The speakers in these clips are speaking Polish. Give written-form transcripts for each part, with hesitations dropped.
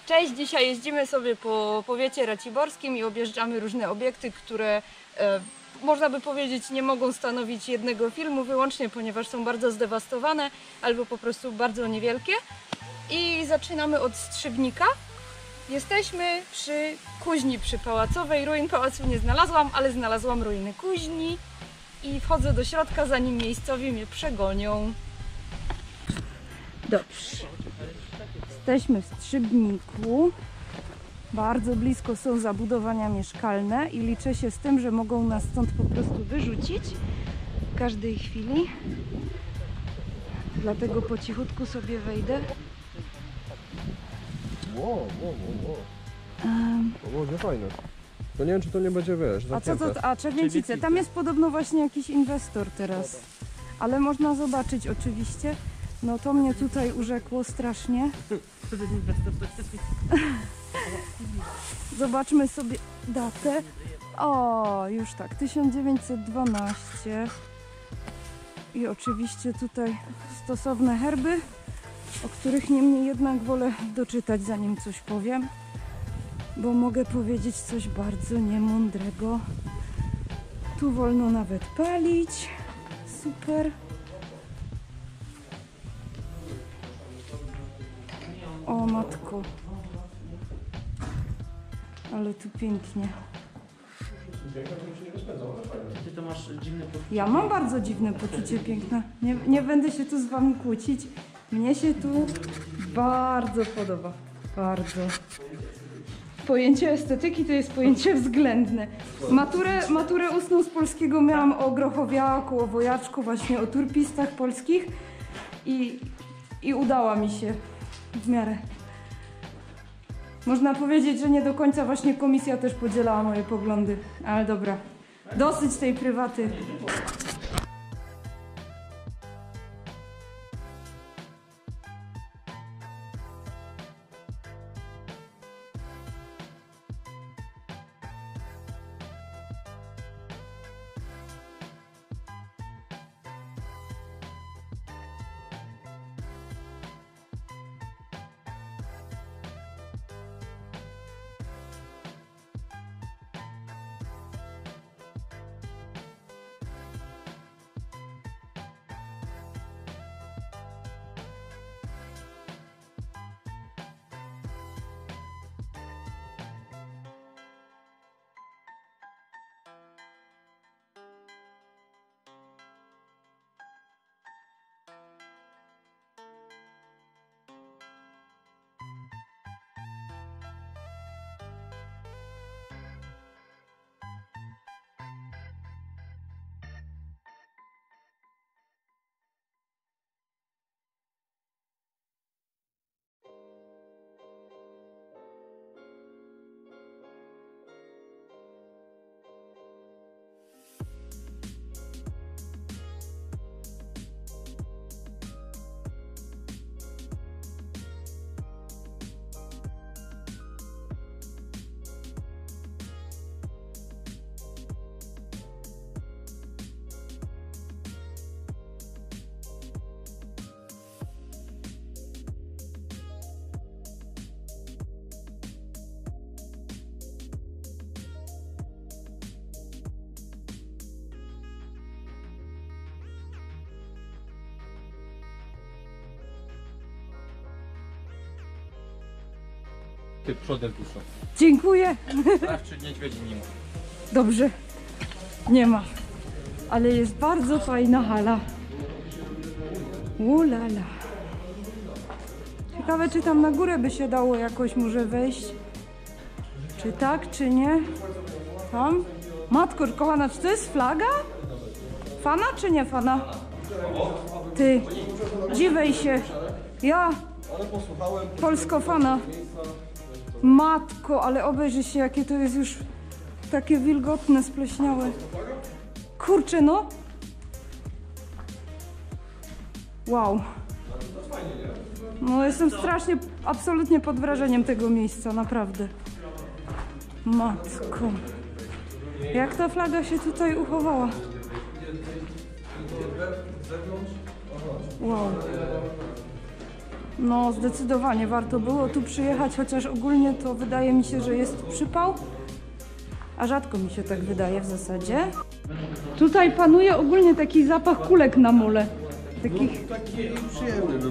Cześć, dzisiaj jeździmy sobie po powiecie raciborskim i objeżdżamy różne obiekty, które można by powiedzieć nie mogą stanowić jednego filmu wyłącznie, ponieważ są bardzo zdewastowane albo po prostu bardzo niewielkie. I zaczynamy od Strzybnika. Jesteśmy przy kuźni przypałacowej. Ruin pałacu nie znalazłam, ale znalazłam ruiny kuźni i wchodzę do środka, zanim miejscowi mnie przegonią. Dobrze. Jesteśmy w Strzybniku. Bardzo blisko są zabudowania mieszkalne i liczę się z tym, że mogą nas stąd po prostu wyrzucić w każdej chwili. Dlatego po cichutku sobie wejdę. Wow. To było fajne. To nie wiem, czy to nie będzie, wiesz, zamknięte. A co to? A Czerwięcice. Tam jest podobno właśnie jakiś inwestor teraz. Ale można zobaczyć oczywiście. No to mnie tutaj urzekło strasznie. Zobaczmy sobie datę. O, już tak, 1912. I oczywiście tutaj stosowne herby, o których niemniej jednak wolę doczytać, zanim coś powiem. Bo mogę powiedzieć coś bardzo niemądrego. Tu wolno nawet palić. Super. O matko. Ale tu pięknie. Ty to masz dziwne poczucie. Ja mam bardzo dziwne poczucie piękna. Nie będę się tu z wami kłócić. Mnie się tu bardzo podoba. Bardzo. Pojęcie estetyki to jest pojęcie względne. Maturę ustną z polskiego miałam o grochowiaku, o wojaczku, właśnie o turpistach polskich i udała mi się w miarę. Można powiedzieć, że nie do końca właśnie komisja też podzielała moje poglądy, ale dobra. Dosyć tej prywaty. Ty przodem puszczą. Dziękuję. Sprawdź, czy niedźwiedzi nie ma. Dobrze. Nie ma. Ale jest bardzo fajna hala. Ulala. Ciekawe, czy tam na górę by się dało jakoś może wejść. Czy tak, czy nie? Tam? Matko kochana, czy to jest flaga? Fana, czy nie fana? Ty, dziwej się. Ja, polsko-fana. Matko, ale obejrzyj się, jakie to jest już takie wilgotne, spleśniałe. Kurczę, no. Wow. No jestem strasznie, absolutnie pod wrażeniem tego miejsca, naprawdę. Matko. Jak ta flaga się tutaj uchowała? Wow. No zdecydowanie warto było tu przyjechać, chociaż ogólnie to wydaje mi się, że jest przypał. A rzadko mi się tak wydaje w zasadzie. Tutaj panuje ogólnie taki zapach kulek na mole. Taki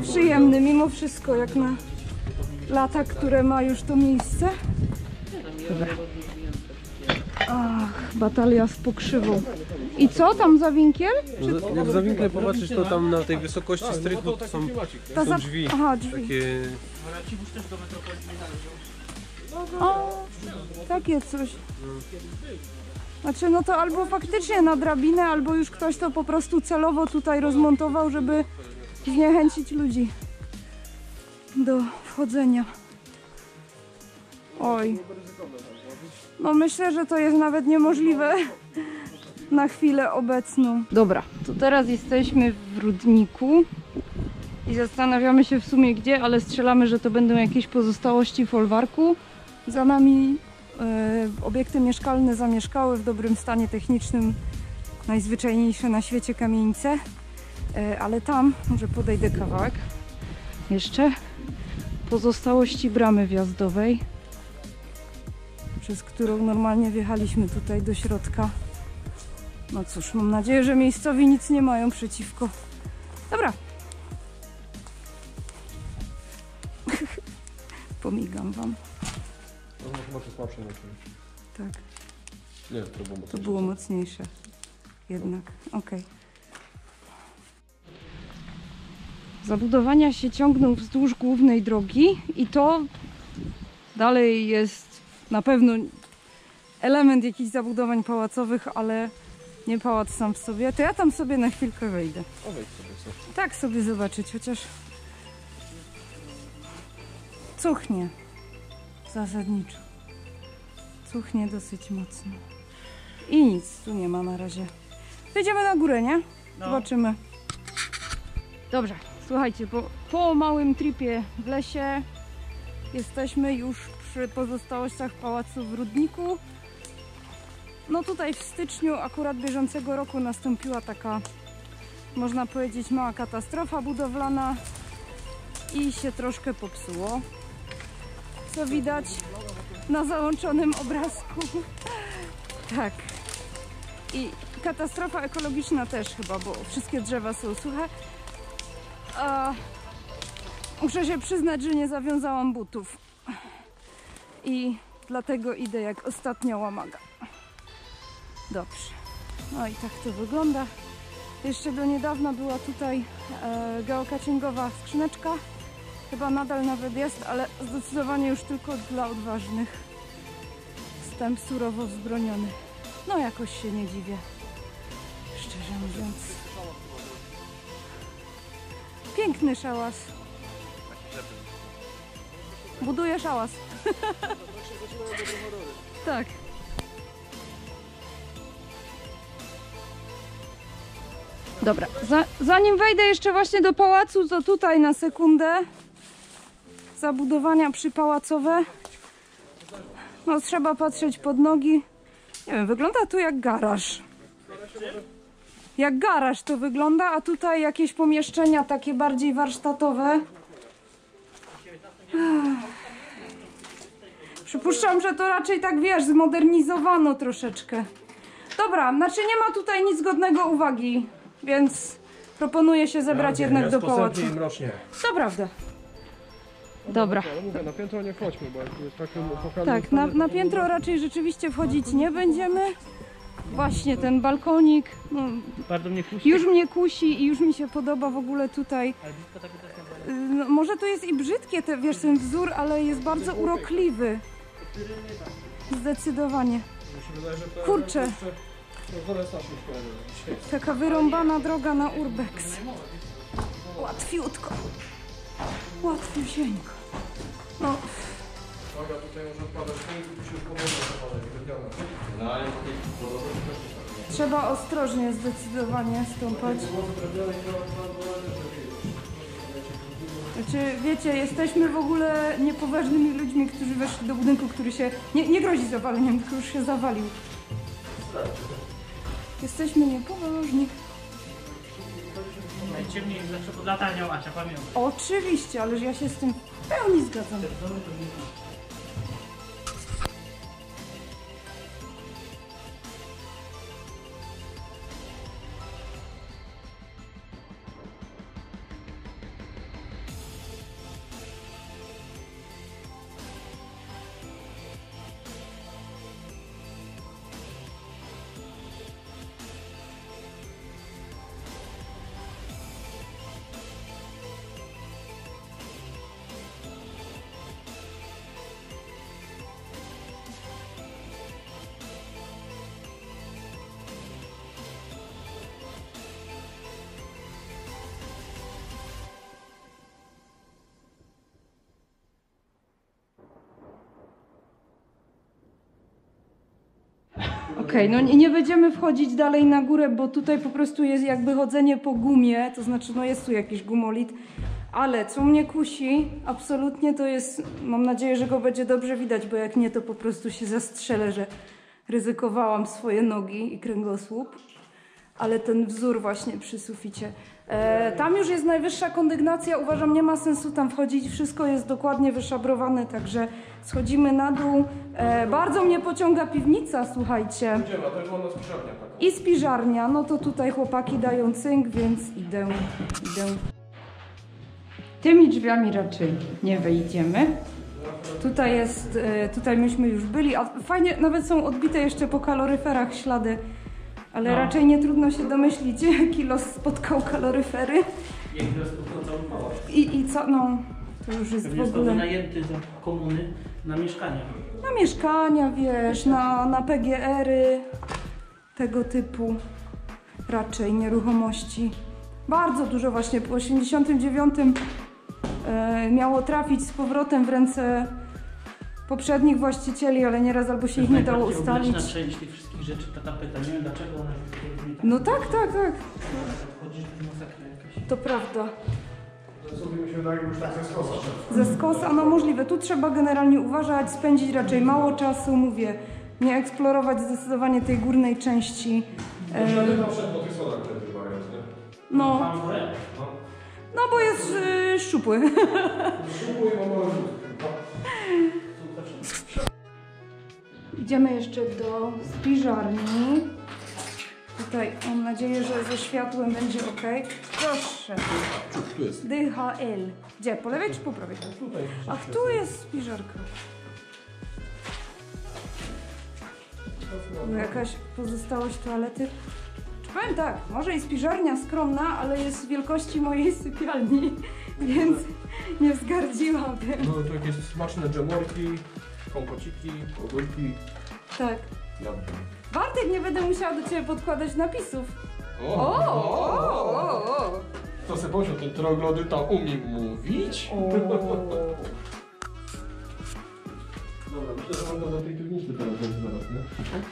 przyjemny mimo wszystko, jak na lata, które ma już to miejsce. Dobra. Ach, batalia z pokrzywą. I co tam za winkiel? No, jak za winklem popatrzysz, to tam na tej wysokości strychu to są drzwi. Aha, drzwi. Takie... O, takie coś. Znaczy, no to albo faktycznie na drabinę, albo już ktoś to po prostu celowo tutaj rozmontował, żeby zniechęcić ludzi do wchodzenia. Oj. No myślę, że to jest nawet niemożliwe na chwilę obecną. Dobra, to teraz jesteśmy w Rudniku i zastanawiamy się w sumie gdzie, ale strzelamy, że to będą jakieś pozostałości folwarku. Za nami obiekty mieszkalne zamieszkałe w dobrym stanie technicznym, najzwyczajniejsze na świecie kamienice, ale tam, może podejdę kawałek, jeszcze pozostałości bramy wjazdowej, przez którą normalnie wjechaliśmy tutaj do środka. No cóż, mam nadzieję, że miejscowi nic nie mają przeciwko. Dobra. Pomigam wam. No chyba to słabsze na czymś. Tak. Nie, to było mocniejsze. To było mocniejsze. Jednak. Okej. Zabudowania się ciągną wzdłuż głównej drogi i to dalej jest na pewno element jakichś zabudowań pałacowych, ale nie pałac sam w sobie. To ja tam sobie na chwilkę wejdę. O, wejdź sobie co. Tak sobie zobaczyć, chociaż cuchnie zasadniczo. Cuchnie dosyć mocno. I nic tu nie ma na razie. Wejdziemy na górę, nie? Zobaczymy. Dobrze, słuchajcie, po małym tripie w lesie jesteśmy już przy pozostałościach pałacu w Rudniku. No tutaj w styczniu akurat bieżącego roku nastąpiła taka, można powiedzieć, mała katastrofa budowlana i się troszkę popsuło, co widać na załączonym obrazku. Tak. I katastrofa ekologiczna też chyba, bo wszystkie drzewa są suche. Muszę się przyznać, że nie zawiązałam butów i dlatego idę jak ostatnia łamaga. Dobrze. No i tak to wygląda. Jeszcze do niedawna była tutaj geocachingowa skrzyneczka. Chyba nadal nawet jest, ale zdecydowanie już tylko dla odważnych. Wstęp surowo wzbroniony. No jakoś się nie dziwię. Szczerze mówiąc. Piękny szałas. Buduje szałas. Tak. Dobra, zanim wejdę jeszcze właśnie do pałacu, to tutaj na sekundę zabudowania przypałacowe. No trzeba patrzeć pod nogi. Nie wiem, wygląda tu jak garaż. Jak garaż to wygląda, a tutaj jakieś pomieszczenia takie bardziej warsztatowe. Przypuszczam, że to raczej tak, wiesz, zmodernizowano troszeczkę. Dobra, znaczy nie ma tutaj nic godnego uwagi, więc proponuję się zebrać jednak do pałacu. To prawda. Dobra. Ale mówię, na piętro nie wchodźmy, bo jak jest takim opłakanym Tak, na piętro raczej rzeczywiście wchodzić nie będziemy. Właśnie ten balkonik, no, Bardzo mnie kusi. już mnie kusi i już mi się podoba w ogóle tutaj. No, może to jest i brzydkie, wiesz, ten wzór, ale jest bardzo urokliwy. Zdecydowanie. Kurczę. Taka wyrąbana droga na urbex. Łatwiutko. Łatwiusieńko. No. Trzeba ostrożnie zdecydowanie stąpać. Znaczy, wiecie, jesteśmy w ogóle niepoważnymi ludźmi, którzy weszli do budynku, który się nie grozi zawaleniem, tylko już się zawalił. Jesteśmy niepoważni. ciemniej zawsze pod latarnią, Asia, pamiętaj. Oczywiście, ależ ja się z tym w pełni zgadzam. Czerwony to nie ma. Okej, no nie będziemy wchodzić dalej na górę, bo tutaj po prostu jest jakby chodzenie po gumie, to znaczy no jest tu jakiś gumolit, ale co mnie kusi absolutnie to jest, mam nadzieję, że go będzie dobrze widać, bo jak nie to po prostu się zastrzelę, że ryzykowałam swoje nogi i kręgosłup, ale ten wzór właśnie przy suficie. Tam już jest najwyższa kondygnacja, uważam, nie ma sensu tam wchodzić, wszystko jest dokładnie wyszabrowane, także schodzimy na dół. Bardzo mnie pociąga piwnica, słuchajcie. Idziemy, a to jest ładna spiżarnia taka. I spiżarnia, no to tutaj chłopaki dają cynk, więc idę. Tymi drzwiami raczej nie wejdziemy. Tutaj jest, tutaj myśmy już byli, a fajnie, nawet są odbite jeszcze po kaloryferach ślady. Ale raczej nie trudno się domyślić, jaki los spotkał kaloryfery. Jak rozpoczął cały pałac. I co, no, to już jest Pewnie w został ogóle... wynajęty za komuny na mieszkania. Na mieszkania, wiesz, na PGR-y, tego typu raczej nieruchomości. Bardzo dużo właśnie po 89 miało trafić z powrotem w ręce poprzednich właścicieli, ale nieraz albo się ich nie dało ustalić. Najbardziej część tych wszystkich rzeczy, ta tapeta, nie wiem dlaczego ona jest tak. No tak. Wchodzisz, to jest masakra jakaś. To prawda. To sobie mi się wydaje już tak ze skosa. Ze skosa, no możliwe. Tu trzeba generalnie uważać, spędzić raczej mało czasu, mówię, nie eksplorować zdecydowanie tej górnej części. Żeby tam wszedł po tych schodach wtedy chyba jest, nie? No, Mam górę? no bo jest szczupły. Szybko i mam małe Idziemy jeszcze do spiżarni. Tutaj mam nadzieję, że ze światłem będzie ok. Proszę. Tu jest. DHL. Gdzie? Po lewej czy po prawej? Tutaj. Ach, tu jest spiżarka. Tu jakaś pozostałość toalety. Powiem tak, może i spiżarnia skromna, ale jest wielkości mojej sypialni, więc nie wzgardziłabym. No to jakieś smaczne dżemorki, kompociki, ogórki. Tak. Jadłem. Bartek, nie będę musiała do ciebie podkładać napisów. To se poziom, ten troglodyta umie mówić? Dobra, myślę, że można do tej piwnicy teraz wejść zaraz, nie?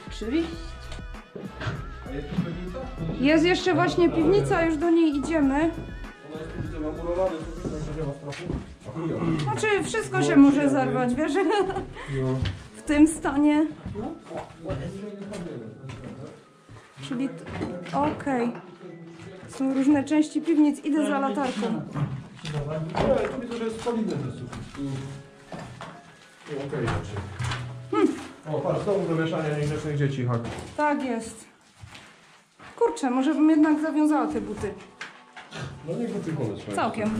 Oczywiście. A jest tu piwnica? Jest jeszcze właśnie piwnica, już do niej idziemy. Ona jest tu, widzę, namurowana, to także nie ma strachu. A chuja. Znaczy, wszystko się może zarwać, wiesz? No. W tym stanie. Czyli... Okej. Są różne części piwnic. Idę za latarką. Nie, tu widzę, że jest solidny ten sufit. Tu okej raczej. O, patrz, znowu do mieszania niegrzecznych dzieci, hak. Tak jest. Kurczę, może bym jednak zawiązała te buty. No nie głupi pomysł. Całkiem.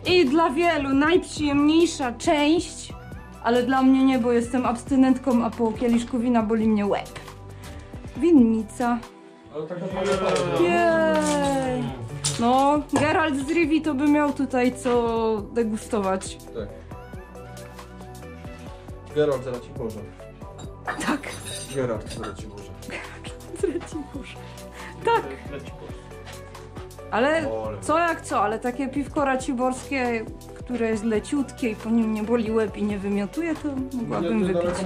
I dla wielu najprzyjemniejsza część, ale dla mnie nie, bo jestem abstynentką, a po kieliszku wina boli mnie łeb. Winnica. Ale tak naprawdę Jej! No, Geralt z Rivi to by miał tutaj co degustować. Tak. Geralt z Raciborza. Tak. Geralt z Raciborza. Z Raciborza. Tak. Ale co jak co, ale takie piwko raciborskie, które jest leciutkie i po nim nie boli łeb i nie wymiotuje, to mogłabym wypić.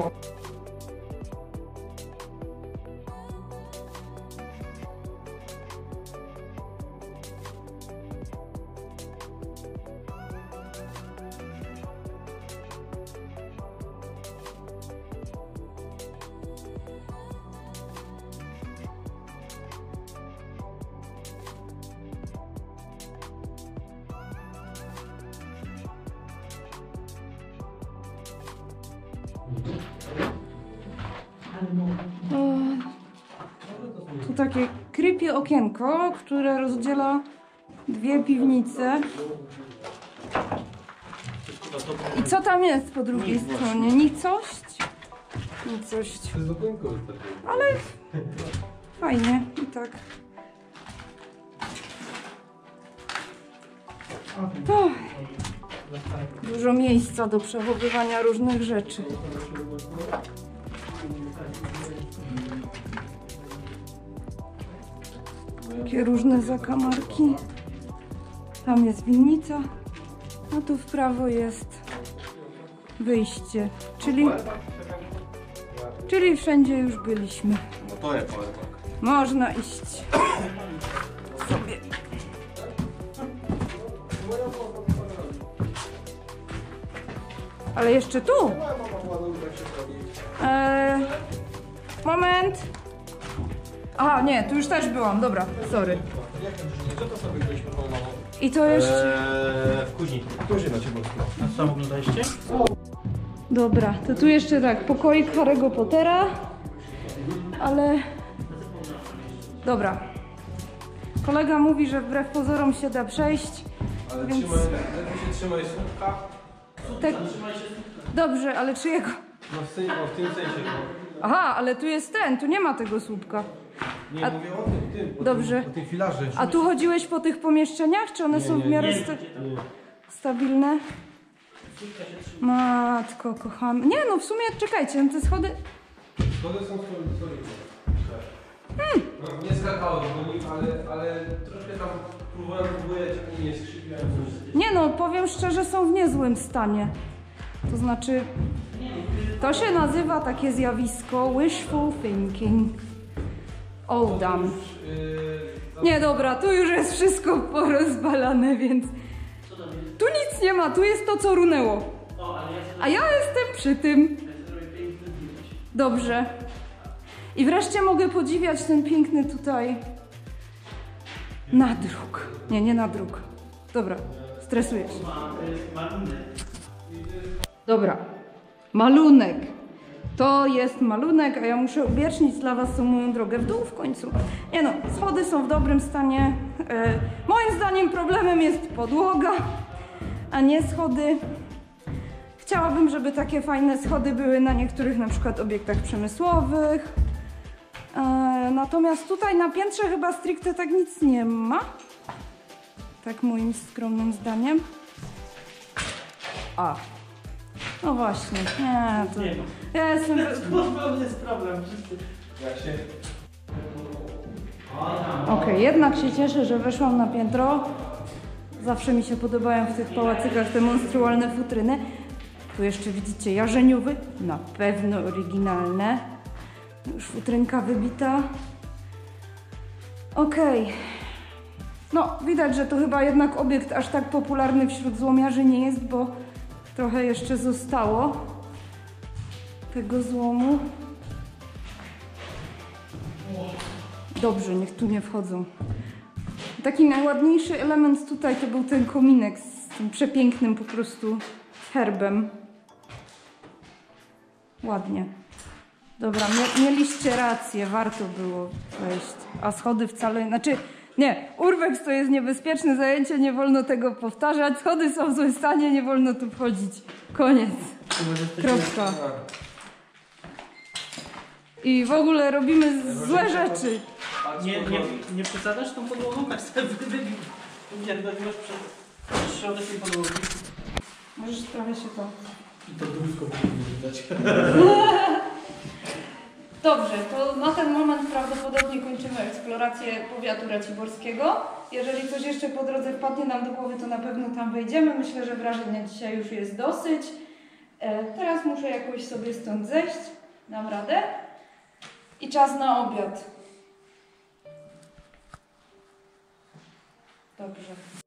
Tu takie creepy okienko, które rozdziela dwie piwnice. I co tam jest po drugiej stronie? Nicość? Nicość. To jest okienko wystarczające. Ale fajnie i tak. O, dużo miejsca do przechowywania różnych rzeczy. Takie różne zakamarki. Tam jest winnica, a tu w prawo jest wyjście, czyli wszędzie już byliśmy. No to jest powerbank. Można iść sobie. Ale jeszcze tu. Moment. Aha, nie, tu już też byłam, dobra, sorry. Co to sobie byliśmy tą mamą? I to jeszcze... W Kuźni. Kuźni Raciborskim. A co oglądaliście? Dobra, to tu jeszcze tak, pokoik Harry'ego Pottera, ale... Dobra. Kolega mówi, że wbrew pozorom się da przejść, Ale więc... lepiej się trzymaj słupka. Tak... Dobrze, ale czyjego? No w tym sensie. Aha, ale tu jest ten, tu nie ma tego słupka. Nie, mówię o tym. Dobrze. O tej filarze. A tu chodziłeś po tych pomieszczeniach, czy one są w miarę stabilne? Matko, kocham. Nie no, w sumie czekajcie, no te schody... Schody są solidne. No, nie skakałem do nich, ale troszkę tam próbowałem wybujać, jak nie skrzypiałem. Nie no, powiem szczerze, są w niezłym stanie. To znaczy, to się nazywa takie zjawisko wishful thinking. Oh damn. Nie dobra, tu już jest wszystko porozwalane, więc... Tu nic nie ma, tu jest to, co runęło. A ja jestem przy tym. Dobrze. I wreszcie mogę podziwiać ten piękny tutaj nadruk. Nie nadruk. Dobra, stresujesz. Dobra, malunek. To jest malunek, a ja muszę ubieżnić dla was tą moją drogę w dół w końcu. Nie no, schody są w dobrym stanie. Moim zdaniem problemem jest podłoga, a nie schody. Chciałabym, żeby takie fajne schody były na niektórych na przykład obiektach przemysłowych. Natomiast tutaj na piętrze chyba stricte tak nic nie ma. Tak moim skromnym zdaniem. A. No właśnie, nie, to... Ja jestem... To jest problem. Jak się... Okej, jednak się cieszę, że weszłam na piętro. Zawsze mi się podobają w tych pałacykach te monstrualne futryny. Tu jeszcze widzicie jarzeniówy, na pewno oryginalne. Już futrynka wybita. Okej. No, widać, że to chyba jednak obiekt aż tak popularny wśród złomiarzy nie jest, bo trochę jeszcze zostało tego złomu. Dobrze, niech tu nie wchodzą. Taki najładniejszy element tutaj to był ten kominek z tym przepięknym po prostu herbem. Ładnie. Dobra, mieliście rację, warto było wejść. A schody wcale... Znaczy, nie, urbex to jest niebezpieczne zajęcie, nie wolno tego powtarzać. Schody są w złym stanie, nie wolno tu wchodzić. Koniec. Kropka. I w ogóle robimy złe rzeczy. Nie przesadzasz tą podłogą? Tak sobie Nie, to masz przed środek i podłogi. Możesz trochę się to... I to drusko powinno widać. Dobrze, to na ten moment prawdopodobnie kończymy eksplorację powiatu raciborskiego. Jeżeli coś jeszcze po drodze wpadnie nam do głowy, to na pewno tam wejdziemy. Myślę, że wrażeń na dzisiaj już jest dosyć. Teraz muszę jakoś sobie stąd zejść. Dam radę. I czas na obiad. Dobrze.